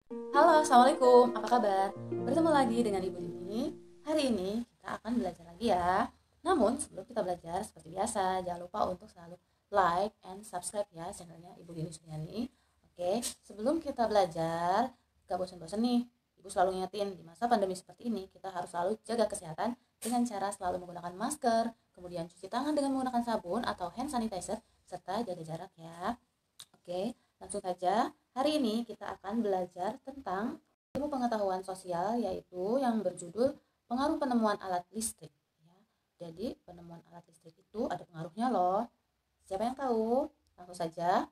Halo, Assalamualaikum. Apa kabar? Bertemu lagi dengan Ibu Dini. Hari ini kita akan belajar lagi ya. Namun, sebelum kita belajar, seperti biasa, jangan lupa untuk selalu like and subscribe ya channelnya Ibu Dini Suryani. Oke, sebelum kita belajar, gak bosan-bosan nih. Ibu selalu ngingetin, di masa pandemi seperti ini, kita harus selalu jaga kesehatan dengan cara selalu menggunakan masker, kemudian cuci tangan dengan menggunakan sabun atau hand sanitizer, serta jaga jarak ya. Oke, langsung saja. Hari ini kita akan belajar tentang ilmu pengetahuan sosial, yaitu yang berjudul pengaruh penemuan alat listrik. Ya. Jadi penemuan alat listrik itu ada pengaruhnya loh. Siapa yang tahu? Langsung saja.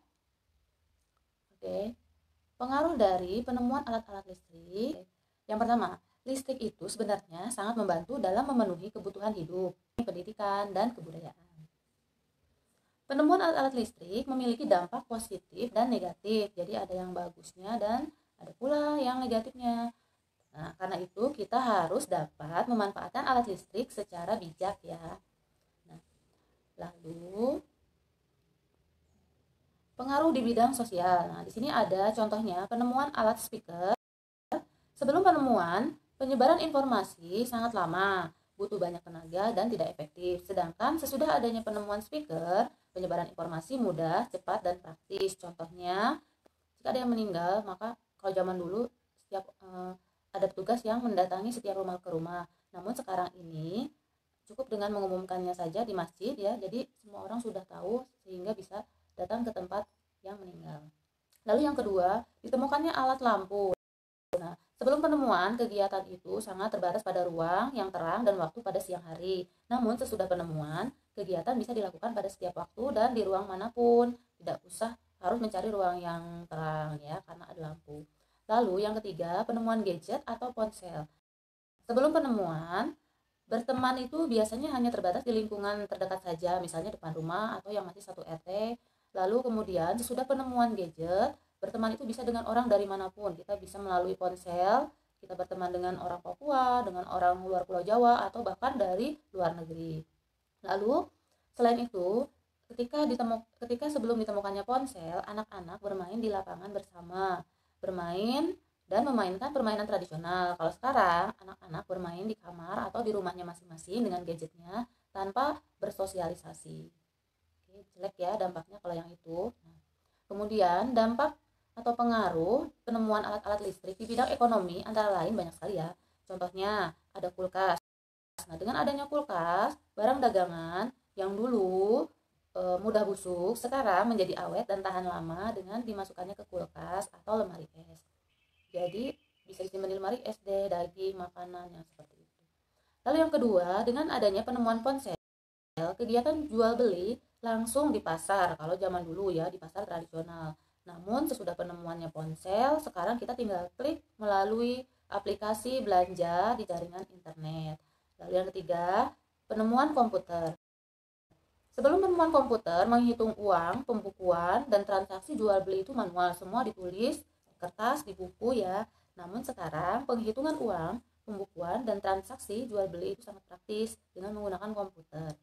Oke, pengaruh dari penemuan alat-alat listrik. Yang pertama, listrik itu sebenarnya sangat membantu dalam memenuhi kebutuhan hidup, pendidikan, dan kebudayaan. Penemuan alat-alat listrik memiliki dampak positif dan negatif. Jadi ada yang bagusnya dan ada pula yang negatifnya. Nah, karena itu kita harus dapat memanfaatkan alat listrik secara bijak ya. Nah, lalu pengaruh di bidang sosial. Nah, di sini ada contohnya penemuan alat speaker. Sebelum penemuan, penyebaran informasi sangat lama, butuh banyak tenaga dan tidak efektif. Sedangkan sesudah adanya penemuan speaker, penyebaran informasi mudah, cepat, dan praktis. Contohnya, jika ada yang meninggal, maka kalau zaman dulu setiap ada petugas yang mendatangi setiap rumah ke rumah. Namun sekarang ini cukup dengan mengumumkannya saja di masjid ya. Jadi semua orang sudah tahu sehingga bisa datang ke tempat yang meninggal. Lalu yang kedua, ditemukannya alat lampu. Nah, sebelum penemuan, kegiatan itu sangat terbatas pada ruang yang terang dan waktu pada siang hari. Namun, sesudah penemuan, kegiatan bisa dilakukan pada setiap waktu dan di ruang manapun. Tidak usah harus mencari ruang yang terang ya, karena ada lampu. Lalu, yang ketiga, penemuan gadget atau ponsel. Sebelum penemuan, berteman itu biasanya hanya terbatas di lingkungan terdekat saja, misalnya depan rumah atau yang masih satu RT. Lalu kemudian sesudah penemuan gadget, berteman itu bisa dengan orang dari manapun. Kita bisa melalui ponsel, kita berteman dengan orang Papua, dengan orang luar Pulau Jawa, atau bahkan dari luar negeri. Lalu selain itu, ketika sebelum ditemukannya ponsel, anak-anak bermain di lapangan bersama, bermain dan memainkan permainan tradisional. Kalau sekarang, anak-anak bermain di kamar atau di rumahnya masing-masing dengan gadgetnya tanpa bersosialisasi. Oke, jelek ya dampaknya kalau yang itu. Nah, kemudian dampak atau pengaruh penemuan alat-alat listrik di bidang ekonomi antara lain banyak sekali ya. Contohnya ada kulkas. Nah, dengan adanya kulkas, barang dagangan yang dulu mudah busuk sekarang menjadi awet dan tahan lama dengan dimasukkannya ke kulkas atau lemari es. Jadi bisa disimpan di lemari es deh, daging, makanan yang seperti itu. Lalu yang kedua, dengan adanya penemuan ponsel, kegiatan jual beli langsung di pasar. Kalau zaman dulu ya di pasar tradisional. Namun sesudah penemuannya ponsel, sekarang kita tinggal klik melalui aplikasi belanja di jaringan internet. Lalu yang ketiga, penemuan komputer. Sebelum penemuan komputer, menghitung uang, pembukuan, dan transaksi jual beli itu manual. Semua ditulis di kertas, di buku ya. Namun sekarang penghitungan uang, pembukuan, dan transaksi jual beli itu sangat praktis dengan menggunakan komputer.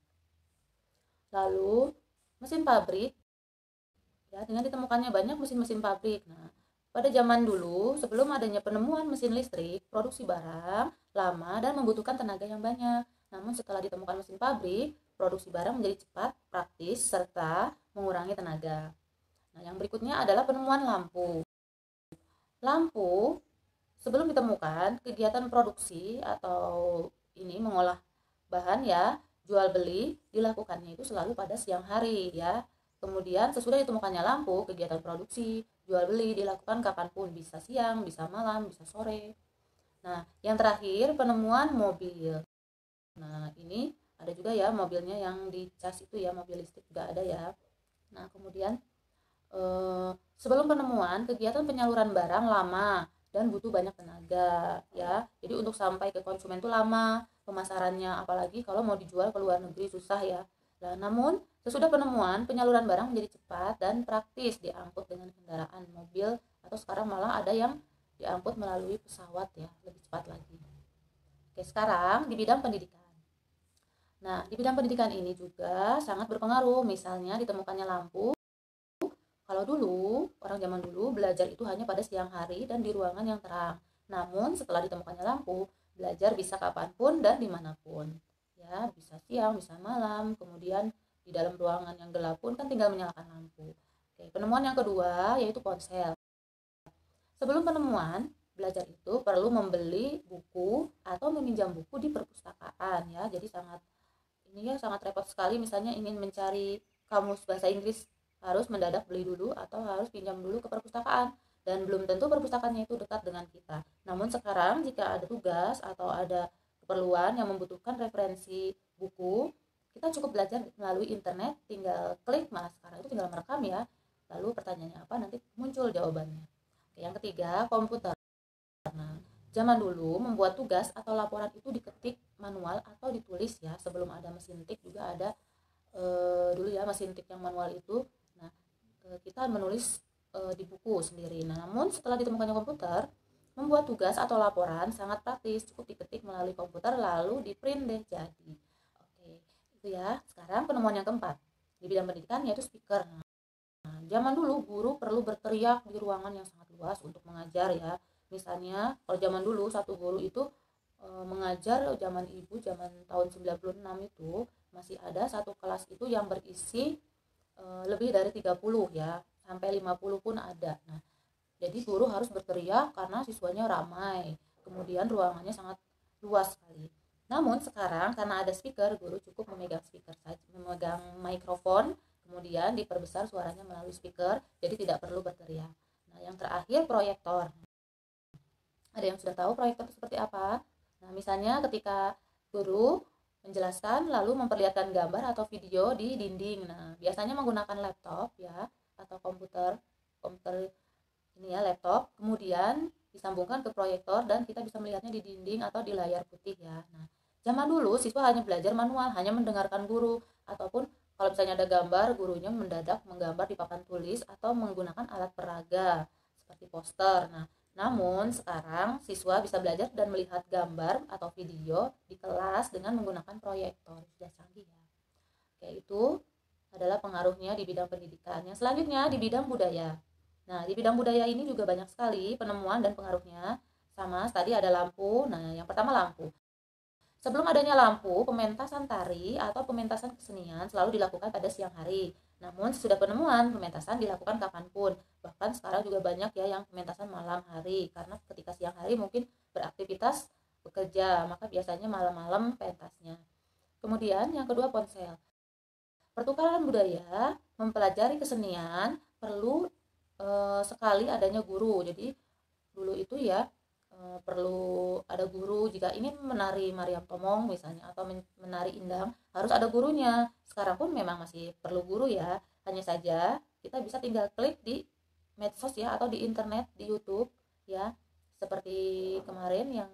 Lalu mesin pabrik ya, dengan ditemukannya banyak mesin-mesin pabrik. Nah, pada zaman dulu sebelum adanya penemuan mesin listrik, produksi barang lama dan membutuhkan tenaga yang banyak. Namun setelah ditemukan mesin pabrik, produksi barang menjadi cepat, praktis, serta mengurangi tenaga. Nah, yang berikutnya adalah penemuan lampu. Lampu sebelum ditemukan, kegiatan produksi atau ini mengolah bahan ya, jual beli dilakukannya itu selalu pada siang hari ya. Kemudian sesudah ditemukannya lampu, kegiatan produksi, jual beli dilakukan kapanpun, bisa siang, bisa malam, bisa sore. Nah, yang terakhir penemuan mobil. Nah, ini ada juga ya mobilnya yang dicas itu ya, mobil listrik juga ada ya. Nah, kemudian sebelum penemuan, kegiatan penyaluran barang lama dan butuh banyak tenaga ya. Jadi untuk sampai ke konsumen itu lama pemasarannya, apalagi kalau mau dijual ke luar negeri susah ya. Nah, namun sesudah penemuan, penyaluran barang menjadi cepat dan praktis, diangkut dengan kendaraan mobil atau sekarang malah ada yang diangkut melalui pesawat ya, lebih cepat lagi. Oke, sekarang di bidang pendidikan. Nah, di bidang pendidikan ini juga sangat berpengaruh, misalnya ditemukannya lampu Kalau dulu, orang zaman dulu belajar itu hanya pada siang hari dan di ruangan yang terang. Namun setelah ditemukannya lampu, belajar bisa kapanpun dan dimanapun. Ya, bisa siang, bisa malam, kemudian di dalam ruangan yang gelap pun kan tinggal menyalakan lampu. Oke, penemuan yang kedua yaitu ponsel. Sebelum penemuan, belajar itu perlu membeli buku atau meminjam buku di perpustakaan ya. Jadi sangat repot sekali misalnya ingin mencari kamus bahasa Inggris, harus mendadak beli dulu atau harus pinjam dulu ke perpustakaan, dan belum tentu perpustakaannya itu dekat dengan kita. Namun sekarang jika ada tugas atau ada keperluan yang membutuhkan referensi buku, kita cukup belajar melalui internet, tinggal klik, malah sekarang itu tinggal merekam ya, lalu pertanyaannya apa nanti muncul jawabannya. Oke, yang ketiga, komputer. Nah, zaman dulu membuat tugas atau laporan itu diketik manual atau ditulis ya, sebelum ada mesin tik juga ada dulu ya mesin tik yang manual itu. Nah, kita menulis di buku sendiri. Nah, namun setelah ditemukannya komputer, membuat tugas atau laporan sangat praktis, cukup diketik melalui komputer lalu di print deh jadi. Oke, itu ya. Sekarang penemuan yang keempat di bidang pendidikan yaitu speaker. Nah, zaman dulu guru perlu berteriak di ruangan yang sangat luas untuk mengajar ya. Misalnya kalau zaman dulu satu guru itu mengajar, zaman ibu zaman tahun 96 itu masih ada satu kelas itu yang berisi lebih dari 30 ya, sampai 50 pun ada. Nah, jadi guru harus berteriak karena siswanya ramai. Kemudian ruangannya sangat luas sekali. Namun sekarang karena ada speaker, guru cukup memegang speaker saja, memegang mikrofon, kemudian diperbesar suaranya melalui speaker, jadi tidak perlu berteriak. Nah, yang terakhir proyektor. Ada yang sudah tahu proyektor itu seperti apa? Nah, misalnya ketika guru menjelaskan lalu memperlihatkan gambar atau video di dinding. Nah, biasanya menggunakan laptop ya atau komputer ini ya, laptop, kemudian disambungkan ke proyektor dan kita bisa melihatnya di dinding atau di layar putih ya. Nah, zaman dulu siswa hanya belajar manual, hanya mendengarkan guru, ataupun kalau misalnya ada gambar, gurunya mendadak menggambar di papan tulis atau menggunakan alat peraga seperti poster. Nah, namun sekarang siswa bisa belajar dan melihat gambar atau video di kelas dengan menggunakan proyektor. Sudah canggih ya. Oke, itu adalah pengaruhnya di bidang pendidikan. Yang selanjutnya di bidang budaya. Nah, di bidang budaya ini juga banyak sekali penemuan dan pengaruhnya. Sama, tadi ada lampu. Nah, yang pertama lampu. Sebelum adanya lampu, pementasan tari atau pementasan kesenian selalu dilakukan pada siang hari. Namun sesudah penemuan, pementasan dilakukan kapanpun. Bahkan sekarang juga banyak ya yang pementasan malam hari, karena ketika siang hari mungkin beraktivitas bekerja, maka biasanya malam-malam pentasnya. Kemudian yang kedua ponsel. Pertukaran budaya, mempelajari kesenian perlu sekali adanya guru. Jadi dulu itu ya perlu ada guru jika ingin menari Mariam Tomong misalnya atau menari Indang, harus ada gurunya. Sekarang pun memang masih perlu guru ya, hanya saja kita bisa tinggal klik di medsos ya atau di internet, di YouTube ya, seperti kemarin yang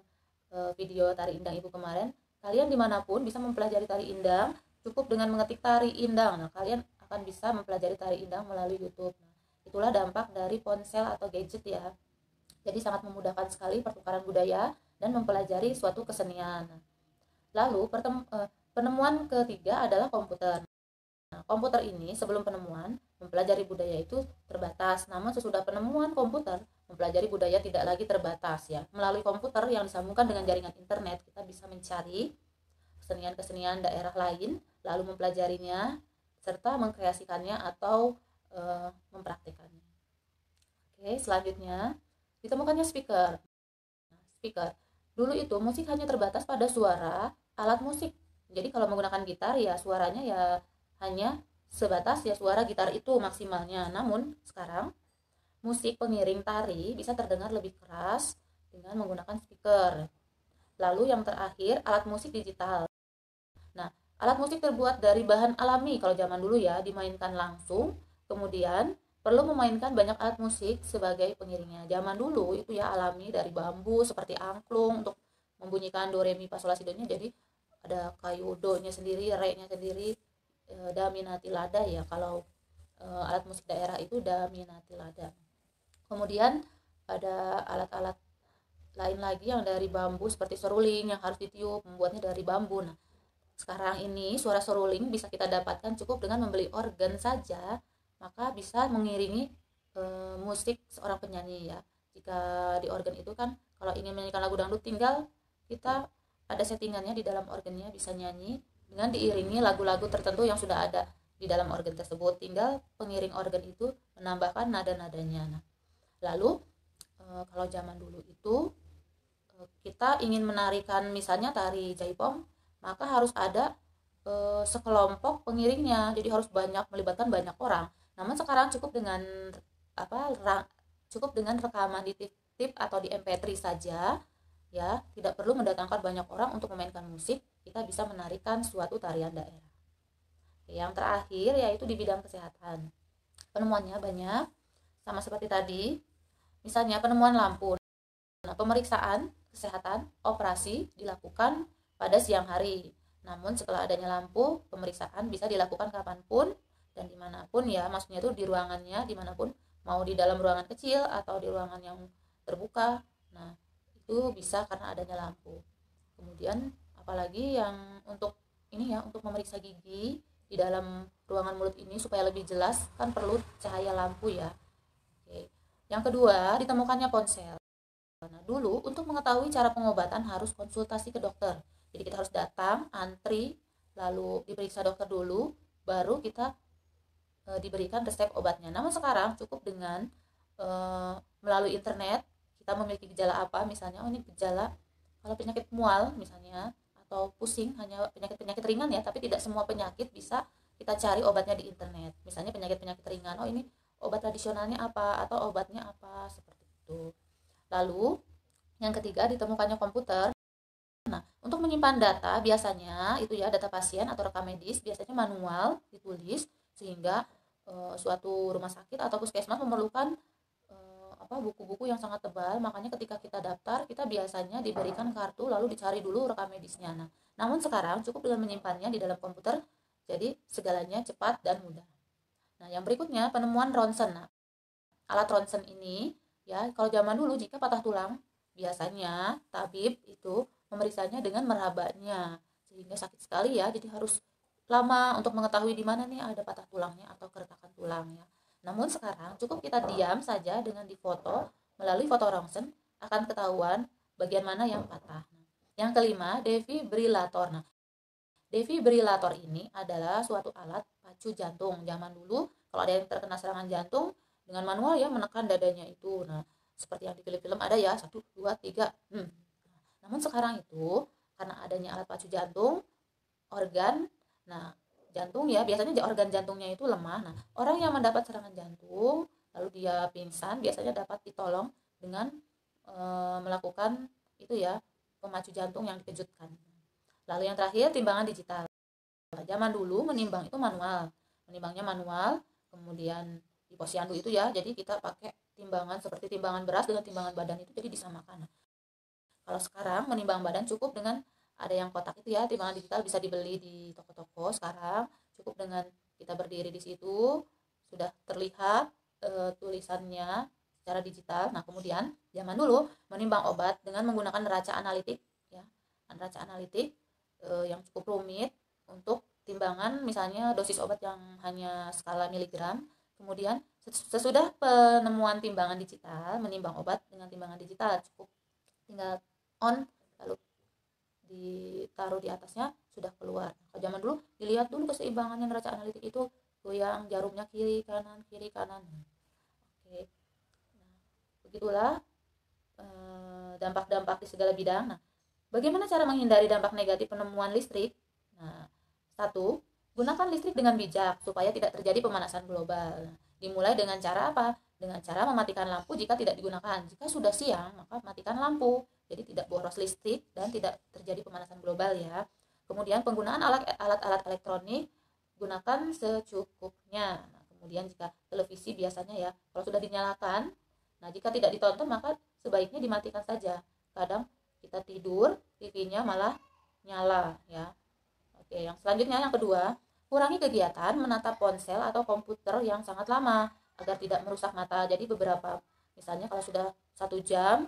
video tari Indang Ibu kemarin. Kalian dimanapun bisa mempelajari tari Indang, cukup dengan mengetik tari Indang. Nah, kalian akan bisa mempelajari tari Indang melalui YouTube. Nah, itulah dampak dari ponsel atau gadget ya. Jadi sangat memudahkan sekali pertukaran budaya dan mempelajari suatu kesenian. Lalu penemuan ketiga adalah komputer. Nah, komputer ini sebelum penemuan mempelajari budaya itu terbatas, namun sesudah penemuan komputer mempelajari budaya tidak lagi terbatas ya. Melalui komputer yang disambungkan dengan jaringan internet, kita bisa mencari kesenian-kesenian daerah lain, lalu mempelajarinya serta mengkreasikannya atau mempraktikannya. Oke, selanjutnya ditemukannya speaker. Nah, speaker. Dulu itu musik hanya terbatas pada suara alat musik. Jadi kalau menggunakan gitar ya suaranya ya hanya sebatas ya suara gitar itu maksimalnya. Namun sekarang musik pengiring tari bisa terdengar lebih keras dengan menggunakan speaker. Lalu yang terakhir alat musik digital. Nah, alat musik terbuat dari bahan alami kalau zaman dulu ya, dimainkan langsung, kemudian perlu memainkan banyak alat musik sebagai pengiringnya. Zaman dulu itu ya alami dari bambu seperti angklung untuk membunyikan do re mi fa sol la si do nya, jadi ada kayu do nya sendiri, re nya sendiri, da mi na ti la da ya. Kalau alat musik daerah itu da mi na ti la da. Kemudian ada alat-alat lain lagi yang dari bambu seperti seruling yang harus ditiup, membuatnya dari bambu. Nah, sekarang ini suara seruling bisa kita dapatkan cukup dengan membeli organ saja maka bisa mengiringi musik seorang penyanyi ya. Jika di organ itu kan kalau ingin menyanyikan lagu dangdut tinggal kita ada settingannya di dalam organnya, bisa nyanyi dengan diiringi lagu-lagu tertentu yang sudah ada di dalam organ tersebut, tinggal pengiring organ itu menambahkan nada-nadanya. Nah, lalu kalau zaman dulu itu kita ingin menarikan misalnya tari jaipong, maka harus ada sekelompok pengiringnya, jadi harus melibatkan banyak orang. Namun sekarang cukup dengan rekaman di tip atau di MP3 saja ya, tidak perlu mendatangkan banyak orang untuk memainkan musik, kita bisa menarikan suatu tarian daerah. Yang terakhir yaitu di bidang kesehatan. Penemuannya banyak, sama seperti tadi, misalnya penemuan lampu. Nah, pemeriksaan kesehatan operasi dilakukan pada siang hari. Namun setelah adanya lampu, pemeriksaan bisa dilakukan kapanpun dan dimanapun ya, maksudnya itu di ruangannya dimanapun, mau di dalam ruangan kecil atau di ruangan yang terbuka. Nah, itu bisa karena adanya lampu. Kemudian apalagi yang untuk ini ya, untuk memeriksa gigi di dalam ruangan mulut ini supaya lebih jelas kan perlu cahaya lampu ya. Oke. Yang kedua, ditemukannya ponsel. Nah, dulu untuk mengetahui cara pengobatan harus konsultasi ke dokter. Jadi kita harus datang, antri, lalu diperiksa dokter dulu, baru kita diberikan resep obatnya. Namun sekarang cukup dengan melalui internet, kita memiliki gejala apa, misalnya ini gejala kalau penyakit mual misalnya, atau pusing, hanya penyakit-penyakit ringan ya, tapi tidak semua penyakit bisa kita cari obatnya di internet. Misalnya penyakit-penyakit ringan, ini obat tradisionalnya apa, atau obatnya apa, seperti itu. Lalu yang ketiga, ditemukannya komputer. Nah, untuk menyimpan data biasanya itu ya, data pasien atau rekam medis biasanya manual ditulis, sehingga suatu rumah sakit atau puskesmas memerlukan buku-buku yang sangat tebal. Makanya ketika kita daftar, kita biasanya diberikan kartu lalu dicari dulu rekam medisnya. Nah, namun sekarang cukup dengan menyimpannya di dalam komputer, jadi segalanya cepat dan mudah. Nah, yang berikutnya penemuan ronsen. Nah, alat ronsen ini ya, kalau zaman dulu jika patah tulang, biasanya tabib itu memeriksanya dengan merabanya, sehingga sakit sekali ya, jadi harus lama untuk mengetahui di mana nih ada patah tulangnya atau keretakan tulang ya. Namun sekarang cukup kita diam saja dengan difoto melalui foto ronsen, akan ketahuan bagian mana yang patah. Yang kelima, defibrilator. Nah, defibrilator ini adalah suatu alat pacu jantung. Zaman dulu kalau ada yang terkena serangan jantung, dengan manual ya menekan dadanya itu. Nah, seperti yang di film-film ada ya, 1, 2, 3. Namun sekarang itu karena adanya alat pacu jantung, organ, nah jantung ya, biasanya organ jantungnya itu lemah. Nah, orang yang mendapat serangan jantung lalu dia pingsan biasanya dapat ditolong dengan melakukan itu ya, pemacu jantung yang dikejutkan. Lalu yang terakhir, timbangan digital. Zaman dulu menimbang itu manual, menimbangnya manual, kemudian di posyandu itu ya, jadi kita pakai timbangan seperti timbangan beras dengan timbangan badan itu, jadi disamakan. Kalau sekarang menimbang badan cukup dengan ada yang kotak itu ya, timbangan digital bisa dibeli di toko-toko sekarang. Cukup dengan kita berdiri di situ sudah terlihat tulisannya secara digital. Nah, kemudian zaman dulu menimbang obat dengan menggunakan neraca analitik ya, neraca analitik yang cukup rumit untuk timbangan misalnya dosis obat yang hanya skala miligram. Kemudian sesudah penemuan timbangan digital, menimbang obat dengan timbangan digital cukup tinggal on lalu ditaruh di atasnya sudah keluar. Kalau zaman dulu dilihat dulu keseimbangannya neraca analitik itu, goyang jarumnya kiri kanan. Oke. Nah, begitulah dampak-dampak di segala bidang. Nah, bagaimana cara menghindari dampak negatif penemuan listrik? Nah, 1, gunakan listrik dengan bijak supaya tidak terjadi pemanasan global. Nah, dimulai dengan cara apa? Dengan cara mematikan lampu jika tidak digunakan. Jika sudah siang, maka matikan lampu. Jadi tidak boros listrik dan tidak terjadi pemanasan global ya. Kemudian penggunaan alat-alat elektronik gunakan secukupnya. Nah, kemudian jika televisi biasanya ya, kalau sudah dinyalakan, nah jika tidak ditonton maka sebaiknya dimatikan saja. Kadang kita tidur, TV-nya malah nyala ya. Oke, yang selanjutnya yang kedua, kurangi kegiatan menatap ponsel atau komputer yang sangat lama agar tidak merusak mata. Jadi beberapa, misalnya kalau sudah 1 jam,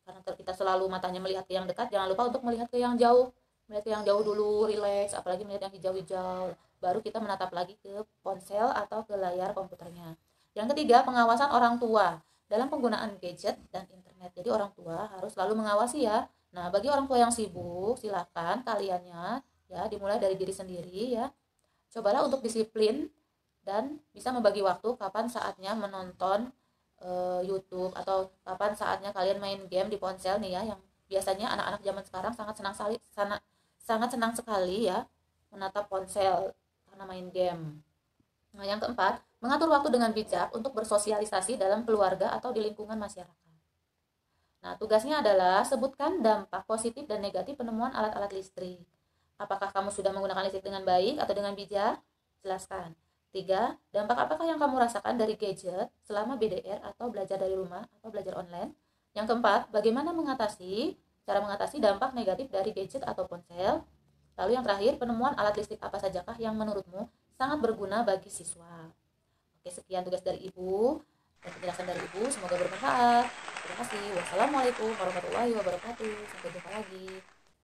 karena kita selalu matanya melihat ke yang dekat, jangan lupa untuk melihat ke yang jauh. melihat yang jauh dulu, rileks, apalagi melihat yang hijau-hijau, baru kita menatap lagi ke ponsel atau ke layar komputernya. Yang ketiga, pengawasan orang tua dalam penggunaan gadget dan internet. Jadi orang tua harus selalu mengawasi ya. Nah, bagi orang tua yang sibuk, silakan kaliannya ya dimulai dari diri sendiri ya. Cobalah untuk disiplin dan bisa membagi waktu kapan saatnya menonton YouTube atau kapan saatnya kalian main game di ponsel nih ya, yang biasanya anak-anak zaman sekarang sangat senang sekali ya menatap ponsel karena main game. Nah, yang keempat, mengatur waktu dengan bijak untuk bersosialisasi dalam keluarga atau di lingkungan masyarakat. Nah, tugasnya adalah sebutkan dampak positif dan negatif penemuan alat-alat listrik. Apakah kamu sudah menggunakan listrik dengan baik atau dengan bijak? Jelaskan. 3. Dampak apakah yang kamu rasakan dari gadget selama BDR atau belajar dari rumah atau belajar online? Yang keempat, bagaimana cara mengatasi dampak negatif dari gadget atau ponsel? Lalu yang terakhir, penemuan alat listrik apa sajakah yang menurutmu sangat berguna bagi siswa? Oke, sekian tugas dari Ibu dan penjelasan dari Ibu. Semoga bermanfaat. Terima kasih. Wassalamualaikum warahmatullahi wabarakatuh. Sampai jumpa lagi.